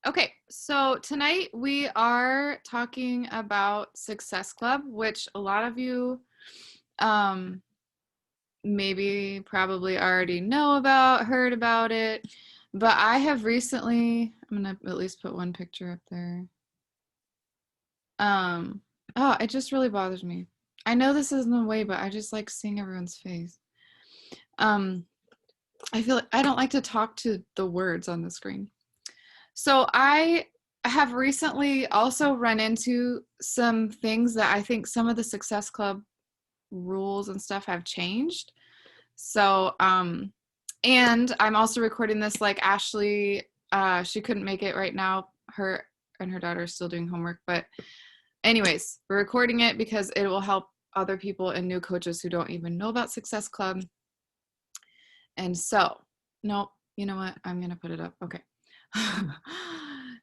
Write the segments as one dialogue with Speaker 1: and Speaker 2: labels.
Speaker 1: Okay, so tonight we are talking about Success Club, which a lot of you um, maybe probably already know about, heard about it. But I have recently, I'm going to at least put one picture up there. Um, oh, it just really bothers me. I know this isn't the way, but I just like seeing everyone's face. Um, I feel like I don't like to talk to the words on the screen. So I have recently also run into some things that I think some of the Success Club rules and stuff have changed. So, and I'm also recording this like Ashley, she couldn't make it right now. Her and her daughter are still doing homework. But anyways, we're recording it because it will help other people and new coaches who don't even know about Success Club. And so, no, you know what? I'm going to put it up. Okay.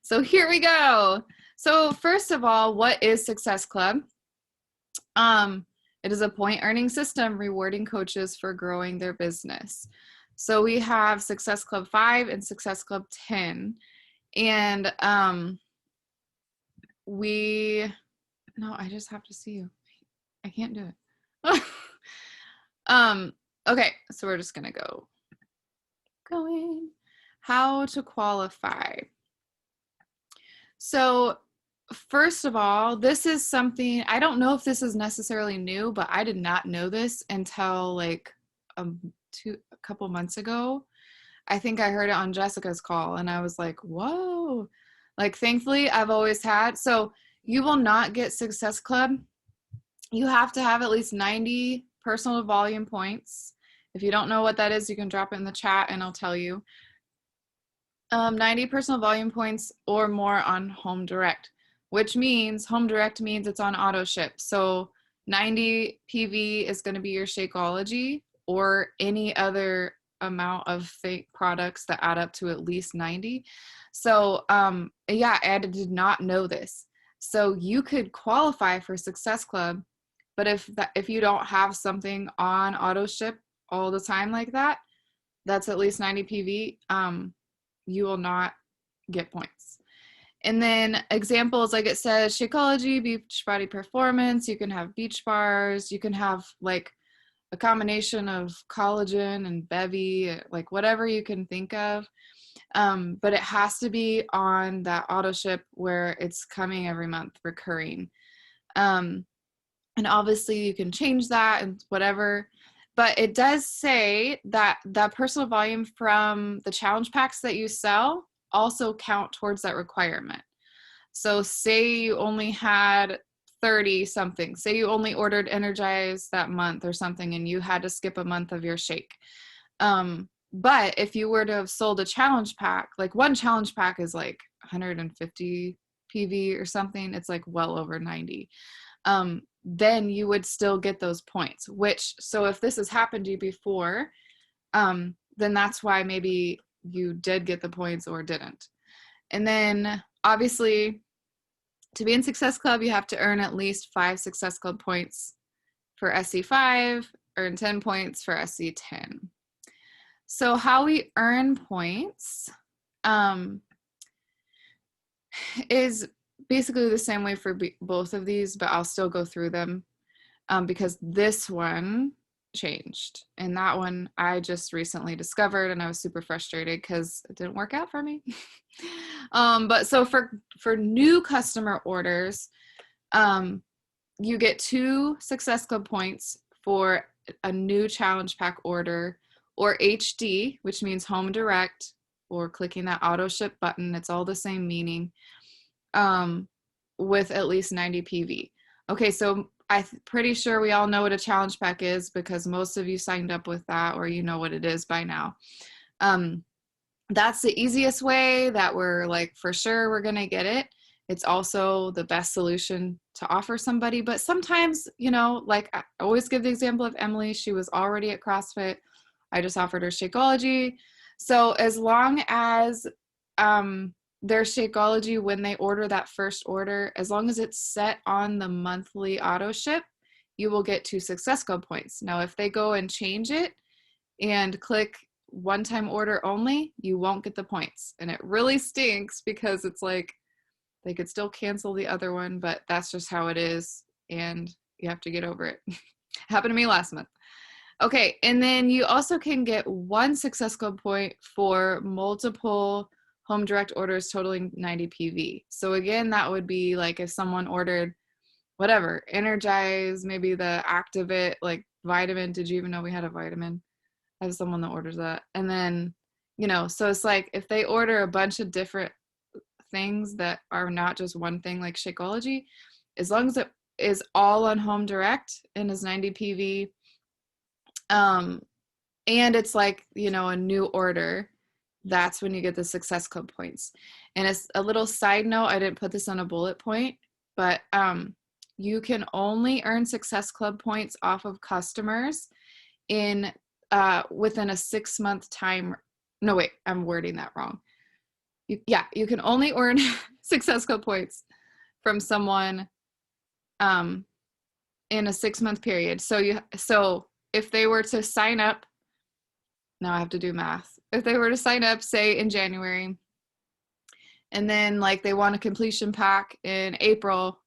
Speaker 1: So here we go. So first of all, what is Success Club? It is a point earning system rewarding coaches for growing their business. So we have Success Club 5 and Success Club 10. And no, I just have to see you. I can't do it. Okay, so we're just gonna going. How to qualify. So first of all, this is something, I don't know if this is necessarily new, but I did not know this until like a couple months ago. I think I heard it on Jessica's call and I was like, whoa. Like, thankfully, I've always had. So you will not get Success Club. You have to have at least 90 personal volume points. If you don't know what that is, you can drop it in the chat and I'll tell you. 90 personal volume points or more on Home Direct, which means Home Direct means it's on auto ship. So 90 PV is going to be your Shakeology or any other amount of fake products that add up to at least 90. So yeah, I did not know this. So you could qualify for Success Club, but if you don't have something on auto ship all the time like that, that's at least 90 PV. You will not get points. And then examples, like it says, Shakeology, Beachbody Performance, you can have beach bars, you can have like a combination of collagen and bevy, like whatever you can think of. But it has to be on that auto ship where it's coming every month, recurring. And obviously you can change that and whatever. But it does say that the personal volume from the challenge packs that you sell also count towards that requirement. So say you only had 30 something, say you only ordered Energize that month or something and you had to skip a month of your shake. But if you were to have sold a challenge pack, like one challenge pack is like 150 PV or something, it's like well over 90. Then you would still get those points, which, so if this has happened to you before, then that's why maybe you did get the points or didn't. And then obviously to be in Success Club, you have to earn at least 5 Success Club points for SC5, earn 10 points for SC10. So how we earn points is basically the same way for both of these, but I'll still go through them because this one changed. And that one I just recently discovered and I was super frustrated because it didn't work out for me. But so for new customer orders, you get 2 Success Club points for a new challenge pack order or HD, which means home direct, or clicking that auto ship button. It's all the same meaning. With at least 90 PV. Okay, so I'm pretty sure we all know what a challenge pack is because most of you signed up with that or you know what it is by now. That's the easiest way that we're like, for sure we're gonna get it. It's also the best solution to offer somebody, but sometimes, you know, like I always give the example of Emily. She was already at CrossFit. I just offered her Shakeology. So as long as their Shakeology, when they order that first order, as long as it's set on the monthly auto ship, you will get 2 Success Club points. Now, if they go and change it and click one-time order only, you won't get the points. And it really stinks because it's like they could still cancel the other one, but that's just how it is. And you have to get over it. Happened to me last month. Okay, and then you also can get 1 Success Club point for multiple home direct orders totaling 90 PV. So again, that would be like if someone ordered whatever, Energize, maybe the Activate, like vitamin. Did you even know we had a vitamin? I have someone that orders that. And then, so it's like if they order a bunch of different things that are not just one thing like Shakeology, as long as it is all on home direct and is 90 PV, and it's like, a new order, that's when you get the Success Club points. And it's a little side note, I didn't put this on a bullet point, but you can only earn Success Club points off of customers in within a 6-month time. No, wait, I'm wording that wrong. You can only earn Success Club points from someone in a 6-month period. So if they were to sign up, now I have to do math. If they were to sign up, say in January, and then like they want a completion pack in April,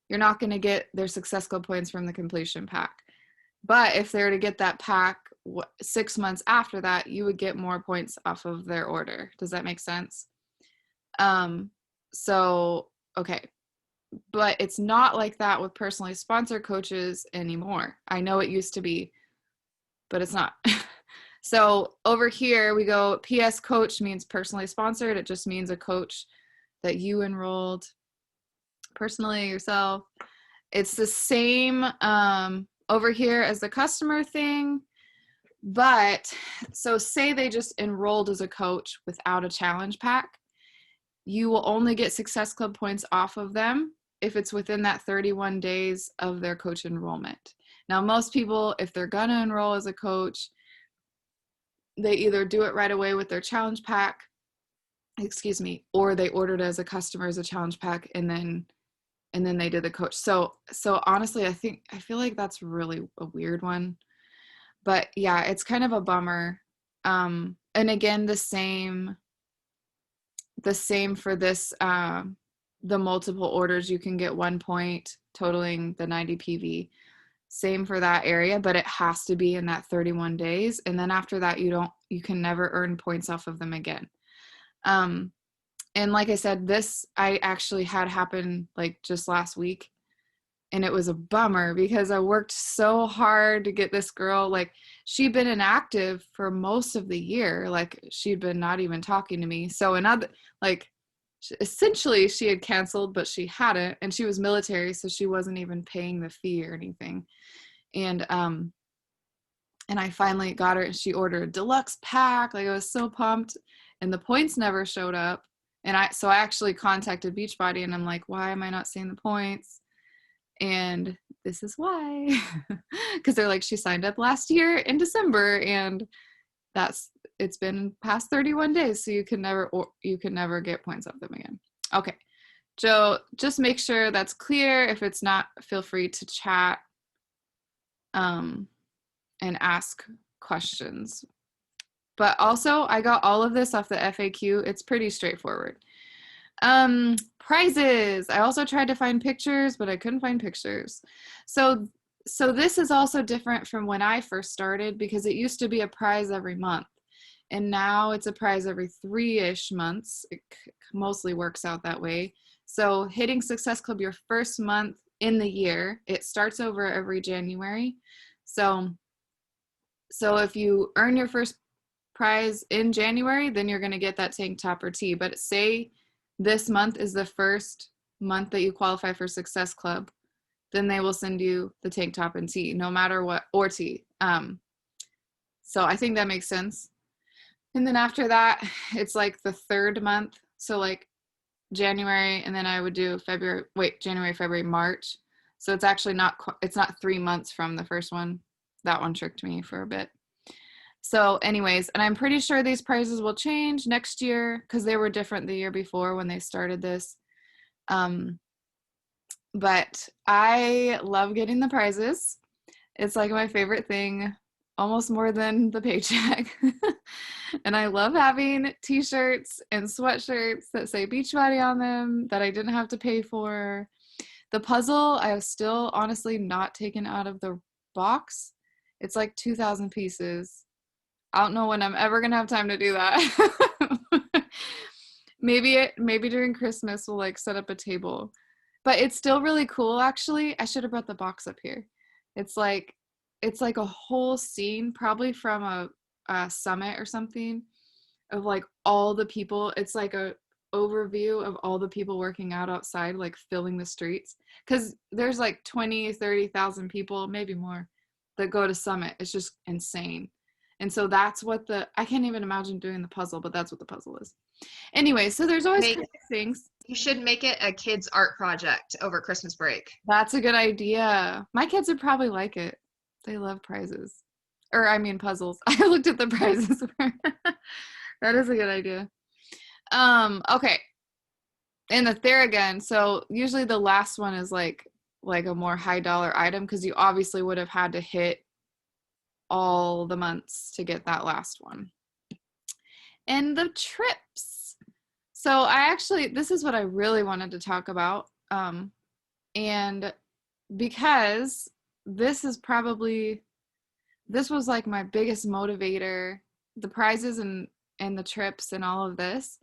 Speaker 1: you're not going to get their Success Club points from the completion pack. But if they were to get that pack 6 months after that, you would get more points off of their order. Does that make sense? So, okay. But it's not like that with personally sponsored coaches anymore. I know it used to be, but it's not. So over here we go, PS coach means personally sponsored. It just means a coach that you enrolled personally yourself. It's the same over here as the customer thing. But so say they just enrolled as a coach without a challenge pack, you will only get Success Club points off of them if it's within that 31 days of their coach enrollment. Now, most people, if they're gonna enroll as a coach, they either do it right away with their challenge pack, or they ordered as a customer as a challenge pack and then they did the coach. So honestly, I feel like that's really a weird one. But yeah, it's kind of a bummer. And again, the same for this, the multiple orders, you can get 1 point totaling the 90 PV. Same for that area, but it has to be in that 31 days. And then after that, you can never earn points off of them again. And like I said, this I actually had happen like just last week. And it was a bummer because I worked so hard to get this girl, like she'd been inactive for most of the year. Like she'd been not even talking to me. So essentially she had canceled, but she hadn't, and she was military. So she wasn't even paying the fee or anything. And I finally got her and she ordered a deluxe pack. Like I was so pumped, and the points never showed up. And I actually contacted Beachbody and I'm like, why am I not seeing the points? And this is why, because they're like, she signed up last year in December and it's been past 31 days. So you can never get points off them again. Okay. Joe, just make sure that's clear. If it's not, feel free to chat, and ask questions. But also I got all of this off the FAQ. It's pretty straightforward. Prizes. I also tried to find pictures, but I couldn't find pictures. So this is also different from when I first started, because it used to be a prize every month. And now it's a prize every 3-ish months. It mostly works out that way. So hitting Success Club your first month in the year, it starts over every January. So if you earn your first prize in January, then you're going to get that tank top or tee. But say this month is the first month that you qualify for Success Club, then they will send you the tank top and tee, no matter what, or tee. So I think that makes sense. And then after that, it's like the third month. So like January, and then I would do January, February, March. So it's actually it's not 3 months from the first one. That one tricked me for a bit. So anyways, and I'm pretty sure these prices will change next year because they were different the year before when they started this. But I love getting the prizes. It's like my favorite thing almost more than the paycheck. And I love having t-shirts and sweatshirts that say Beachbody on them that I didn't have to pay for. The puzzle I have still honestly not taken out of the box. It's like 2,000 pieces. I don't know when I'm ever gonna have time to do that. Maybe during Christmas we'll like set up a table. But it's still really cool actually. I should have brought the box up here. It's like a whole scene, probably from a summit or something, of like all the people. It's like a overview of all the people working out outside, like filling the streets. Because there's like 20, 30,000 people, maybe more, that go to Summit. It's just insane. And so that's what I can't even imagine doing the puzzle, but that's what the puzzle is. Anyway, so there's always things.
Speaker 2: You should make it a kids' art project over Christmas break.
Speaker 1: That's a good idea. My kids would probably like it. They love prizes. Or, I mean, puzzles. I looked at the prizes. That is a good idea. Okay. And the Theragun. So usually the last one is like a more high dollar item because you obviously would have had to hit all the months to get that last one. And the trips. So this is what I really wanted to talk about. And because this was like my biggest motivator, the prizes and the trips and all of this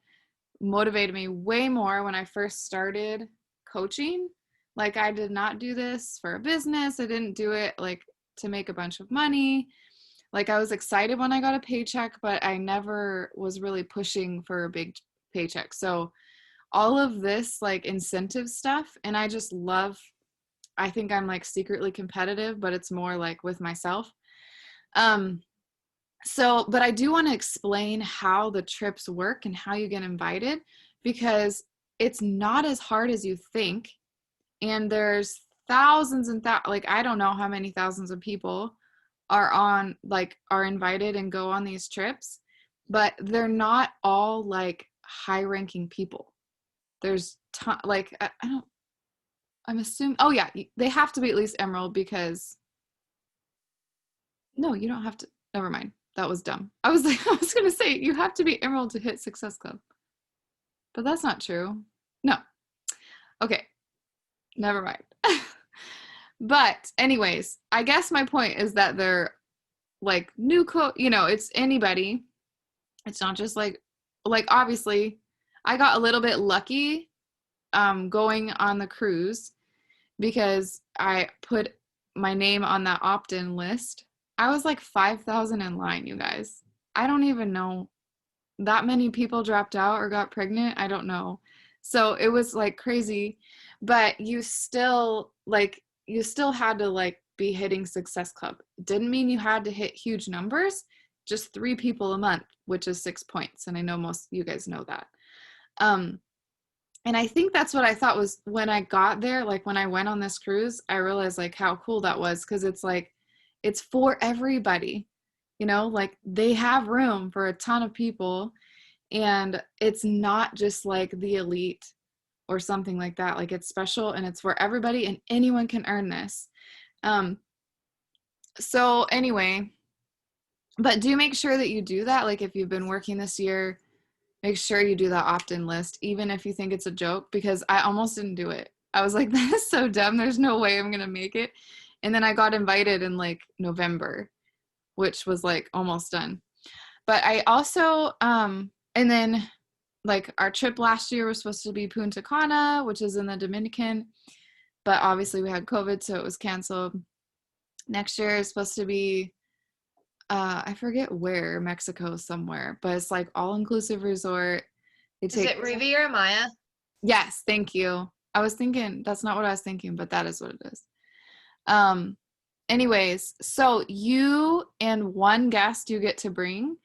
Speaker 1: motivated me way more when I first started coaching. Like, I did not do this for a business. I didn't do it like to make a bunch of money. Like, I was excited when I got a paycheck, but I never was really pushing for a big paycheck. So all of this like incentive stuff, and I think I'm like secretly competitive, but it's more like with myself. But I do want to explain how the trips work and how you get invited, because it's not as hard as you think. And there's thousands and like, I don't know how many thousands of people are invited and go on these trips, but they're not all like high ranking people. There's I'm assuming, oh yeah, they have to be at least Emerald, because no, you don't have to, never mind. That was dumb. I was going to say, you have to be Emerald to hit Success Club. But that's not true. No. Okay. Never mind. But anyways, I guess my point is that they're like new it's anybody. It's not just like obviously I got a little bit lucky going on the cruise, because I put my name on that opt-in list. I was like 5,000 in line, you guys. I don't even know. That many people dropped out or got pregnant. I don't know. So it was like crazy, but you still had to like be hitting Success Club. It didn't mean you had to hit huge numbers, just 3 people a month, which is 6 points. And I know most of you guys know that. And I think that's what I thought was when I got there, like when I went on this cruise, I realized like how cool that was. 'Cause it's like, it's for everybody, like they have room for a ton of people, and it's not just like the elite or something like that. Like, it's special and it's for everybody, and anyone can earn this. So anyway, but do make sure that you do that. Like, if you've been working this year, make sure you do that opt-in list, even if you think it's a joke, because I almost didn't do it. I was like, that is so dumb. There's no way I'm going to make it. And then I got invited in like November, which was like almost done. But I also, and then like our trip last year was supposed to be Punta Cana, which is in the Dominican, but obviously we had COVID, so it was canceled. Next year is supposed to be, I forget where, Mexico somewhere, but it's like all-inclusive resort.
Speaker 2: Is it Riviera Maya?
Speaker 1: Yes, thank you. I was thinking, that's not what I was thinking, but that is what it is. Anyways, so you and one guest you get to bring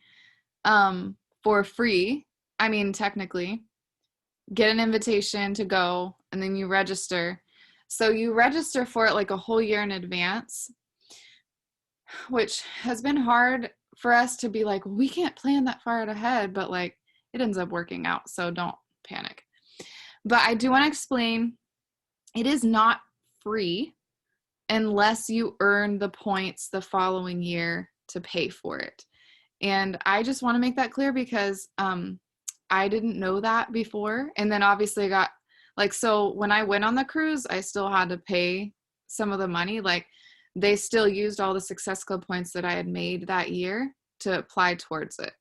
Speaker 1: for free. I mean, technically, get an invitation to go, and then you register. So you register for it like a whole year in advance, which has been hard for us to be like, we can't plan that far ahead, but like it ends up working out. So don't panic. But I do want to explain, it is not free unless you earn the points the following year to pay for it. And I just want to make that clear because I didn't know that before. And then obviously I got like, so when I went on the cruise, I still had to pay some of the money. Like they still used all the Success Club points that I had made that year to apply towards it.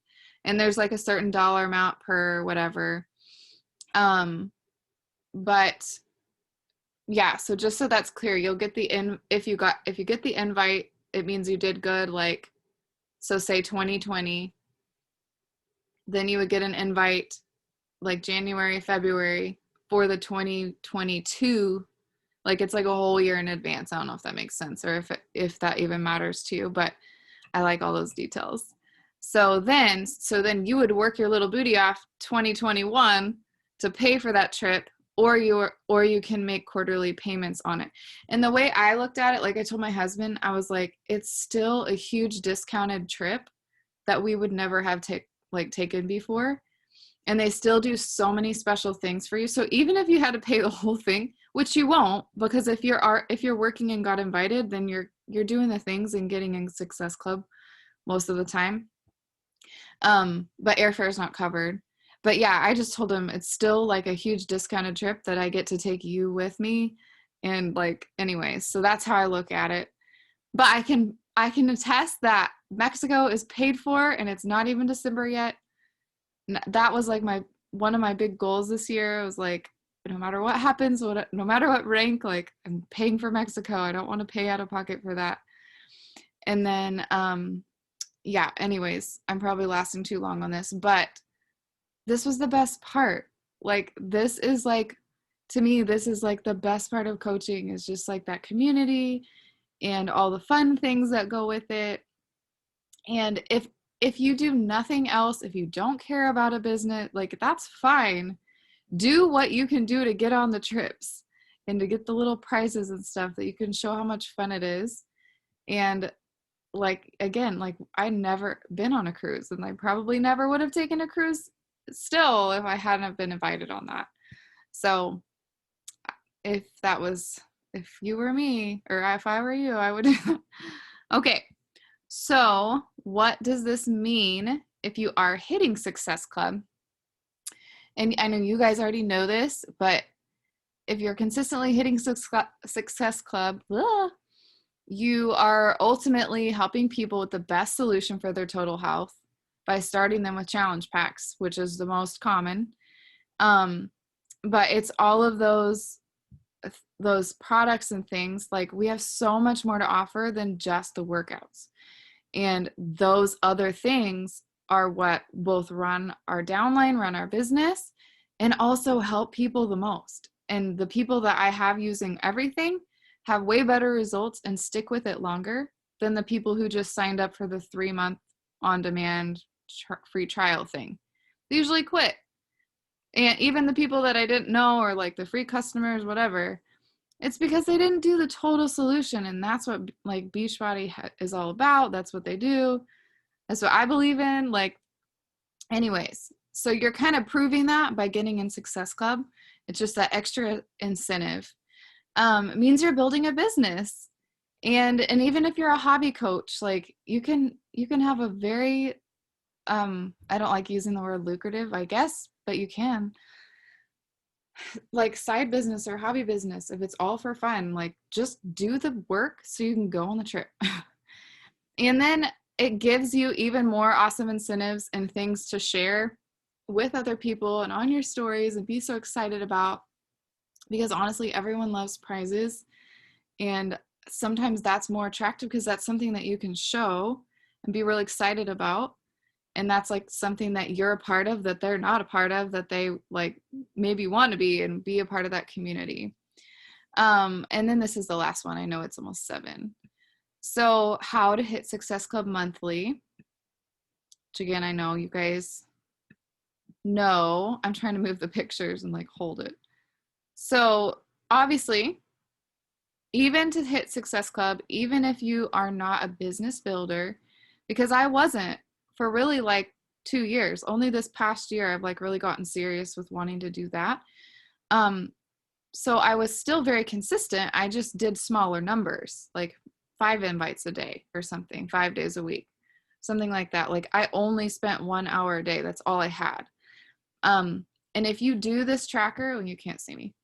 Speaker 1: And there's like a certain dollar amount per whatever. But yeah, so just so that's clear, you'll get if you get the invite, it means you did good. Like, so say 2020, then you would get an invite like January, February for the 2022. Like it's like a whole year in advance. I don't know if that makes sense or if that even matters to you, but I like all those details. So then you would work your little booty off 2021 to pay for that trip, or you can make quarterly payments on it. And the way I looked at it, like I told my husband, I was like, it's still a huge discounted trip that we would never have taken before. And they still do so many special things for you. So even if you had to pay the whole thing, which you won't, because if you're working and got invited, then you're doing the things and getting in Success Club most of the time. But airfare is not covered. But yeah, I just told him it's still like a huge discounted trip that I get to take you with me. And like, anyways, so that's how I look at it. But I can attest that Mexico is paid for and it's not even December yet. That was like one of my big goals this year. It was like, no matter what happens, no matter what rank, like I'm paying for Mexico. I don't want to pay out of pocket for that. And then, yeah, anyways, I'm probably lasting too long on this, but this was the best part. Like, this is like, to me, this is like the best part of coaching is just like that community and all the fun things that go with it. And if you do nothing else, if you don't care about a business, like that's fine. Do what you can do to get on the trips and to get the little prizes and stuff that you can show how much fun it is. And like, again, like I'd never been on a cruise and I probably never would have taken a cruise still if I hadn't been invited on that. So if you were me or if I were you, I would. Okay. So what does this mean if you are hitting Success Club? And I know you guys already know this, but if you're consistently hitting Success Club, you are ultimately helping people with the best solution for their total health by starting them with challenge packs, which is the most common. But it's all of those products and things. Like we have so much more to offer than just the workouts. And those other things are what both run our downline, run our business, and also help people the most. And the people that I have using everything have way better results and stick with it longer than the people who just signed up for the 3-month on-demand free trial thing. They usually quit. And even the people that I didn't know or like the free customers, whatever, it's because they didn't do the total solution. And that's what like Beachbody is all about. That's what they do. That's what I believe in. Like, anyways, so you're kind of proving that by getting in Success Club. It's just that extra incentive. It means you're building a business. And even if you're a hobby coach, like you can have a very, I don't like using the word lucrative, I guess, but you can, like side business or hobby business, if it's all for fun, like just do the work so you can go on the trip. And then it gives you even more awesome incentives and things to share with other people and on your stories and be so excited about, because honestly, everyone loves prizes. And sometimes that's more attractive because that's something that you can show and be really excited about. And that's like something that you're a part of that they're not a part of, that they like maybe want to be and be a part of that community. And then this is the last one. I know it's almost 7. So how to hit Success Club monthly, which again, I know you guys know. I'm trying to move the pictures and like hold it. So obviously, even to hit Success Club, even if you are not a business builder, because I wasn't for really like 2 years, only this past year, I've like really gotten serious with wanting to do that. So I was still very consistent. I just did smaller numbers, like 5 invites a day or something, 5 days a week. something like that. Like I only spent 1 hour a day. That's all I had. And if you do this tracker, well, you can't see me.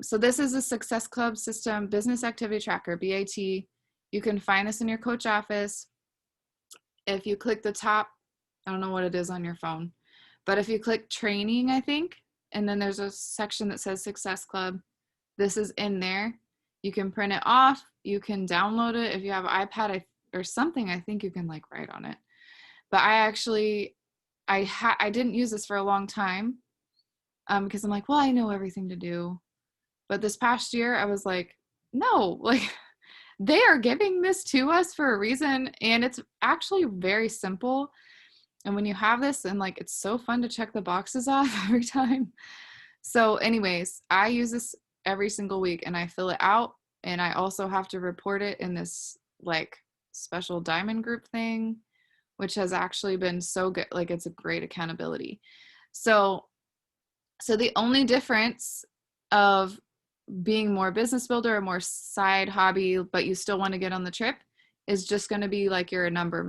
Speaker 1: So this is a Success Club System Business Activity Tracker, BAT. You can find this in your coach office. If you click the top, I don't know what it is on your phone, but if you click training, I think, and then there's a section that says Success Club, this is in there. You can print it off. You can download it. If you have an iPad or something, I think you can like write on it. But I didn't use this for a long time because I'm like, well, I know everything to do. But this past year, I was like, no, like they are giving this to us for a reason. And it's actually very simple. And when you have this, and like, it's so fun to check the boxes off every time. So anyways, I use this every single week and I fill it out. And I also have to report it in this like special diamond group thing, which has actually been so good. Like it's a great accountability. So the only difference of being more business builder or more side hobby, but you still want to get on the trip is just going to be like your number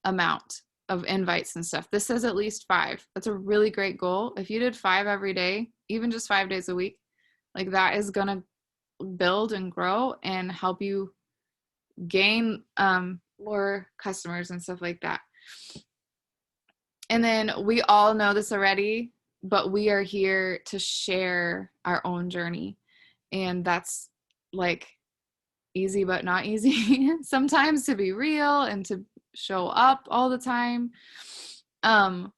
Speaker 1: amount of invites and stuff. This says at least 5. That's a really great goal. If you did 5 every day, even just 5 days a week, like that is going to build and grow and help you gain more customers and stuff like that. And then we all know this already, but we are here to share our own journey. And that's like easy, but not easy sometimes to be real and to show up all the time. And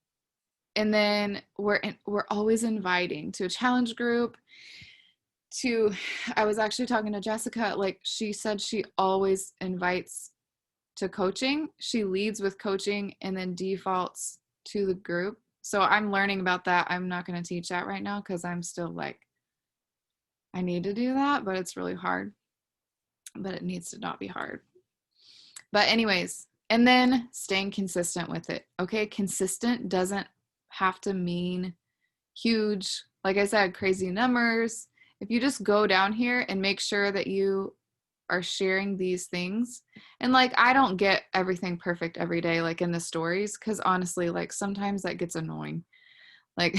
Speaker 1: then we're always inviting to a challenge group. I was actually talking to Jessica, like she said she always invites to coaching. She leads with coaching and then defaults to the group. So I'm learning about that. I'm not going to teach that right now because I'm still like, I need to do that, but it's really hard. But it needs to not be hard. But anyways, and then staying consistent with it. Okay, consistent doesn't have to mean huge, like I said, crazy numbers. If you just go down here and make sure that you are sharing these things, and like I don't get everything perfect every day, like in the stories, because honestly, like sometimes that gets annoying. Like,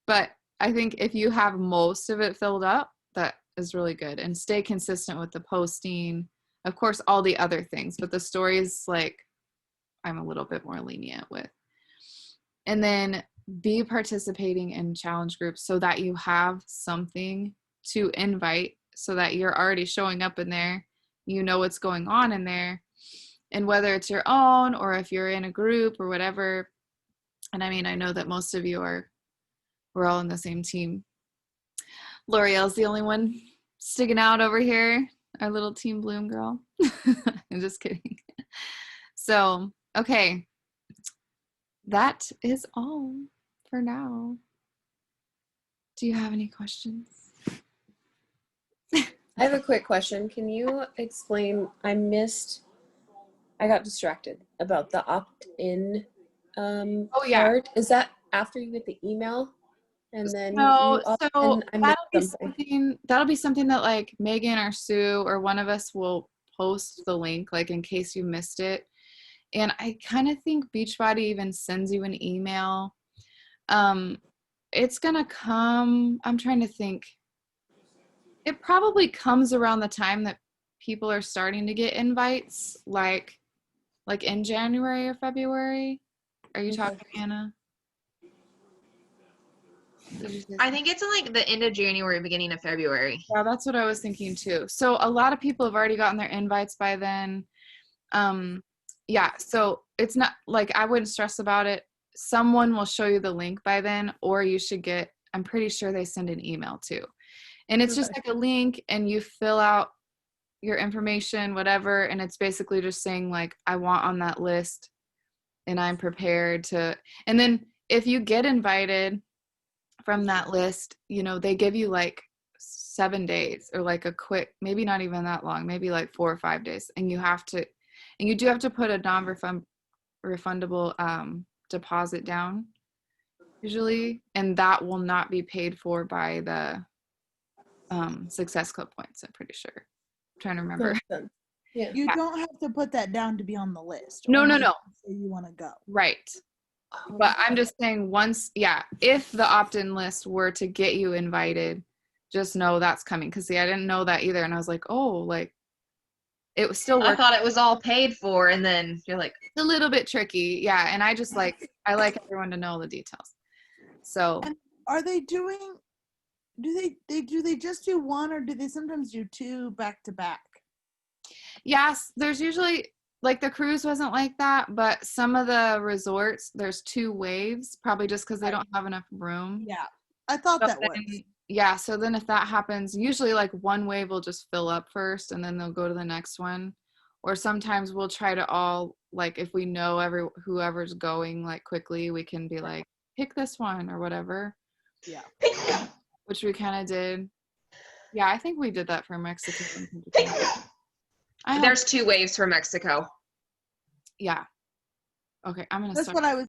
Speaker 1: but I think if you have most of it filled up, that is really good. And stay consistent with the posting. Of course, all the other things, but the stories, like, I'm a little bit more lenient with. And then be participating in challenge groups so that you have something to invite so that you're already showing up in there. You know what's going on in there. And whether it's your own or if you're in a group or whatever. And I mean, I know that most of you we're all in the same team. L'Oreal's the only one sticking out over here, our little Team Bloom girl. I'm just kidding. So, okay. That is all for now. Do you have any questions?
Speaker 3: I have a quick question. Can you explain, I got distracted about the opt-in part. Is that after you get the email? And then
Speaker 1: No, so
Speaker 3: I missed something.
Speaker 1: that'll be something that like Megan or Sue or one of us will post the link, like in case you missed it. And I kind of think Beachbody even sends you an email. It's gonna come, I'm trying to think. It probably comes around the time that people are starting to get invites, like in January or February. Are you talking, Anna?
Speaker 2: I think it's in like the end of January, beginning of February.
Speaker 1: Yeah, that's what I was thinking too. So a lot of people have already gotten their invites by then. Yeah, so it's not like I wouldn't stress about it. Someone will show you the link by then, or you should get, I'm pretty sure they send an email too. And it's just like a link and you fill out your information, whatever. And it's basically just saying like, I want on that list and I'm prepared to, and then if you get invited from that list, you know, they give you like 7 days or like a quick, maybe not even that long, maybe like 4 or 5 days. And you do have to put a non-refundable deposit down usually. And that will not be paid for by the Success Club points, I'm pretty sure. I'm trying to remember.
Speaker 3: Yeah.
Speaker 4: You
Speaker 1: Yeah.
Speaker 4: don't have to put that down to be on the list.
Speaker 1: No,
Speaker 4: only
Speaker 1: no, no.
Speaker 4: if you say you want to go.
Speaker 1: Right. But I'm just saying if the opt-in list were to get you invited, just know that's coming. Cause see, I didn't know that either. And I was like, oh, like it was still
Speaker 2: I
Speaker 1: working
Speaker 2: thought it was all paid for, and then you're like,
Speaker 1: a little bit tricky. Yeah. And I just I like everyone to know the details. So
Speaker 4: And are they doing? Do they just do one, or do they sometimes do two back to back?
Speaker 1: yes, there's usually like the cruise wasn't like that, but some of the resorts, there's 2 waves, probably just because they don't have enough room.
Speaker 4: Yeah, I thought
Speaker 1: So
Speaker 4: that was.
Speaker 1: then- yeah, so then if that happens, usually like one wave will just fill up first and then they'll go to the next one. Or sometimes we'll try to all like if we know whoever's going like quickly, we can be like, pick this one or whatever,
Speaker 4: Yeah.
Speaker 1: which we kind of did. Yeah, I think we did that for Mexico. I hope,
Speaker 2: there's 2 waves for Mexico.
Speaker 1: yeah. Okay, I'm gonna
Speaker 4: That's
Speaker 1: start.
Speaker 4: what I was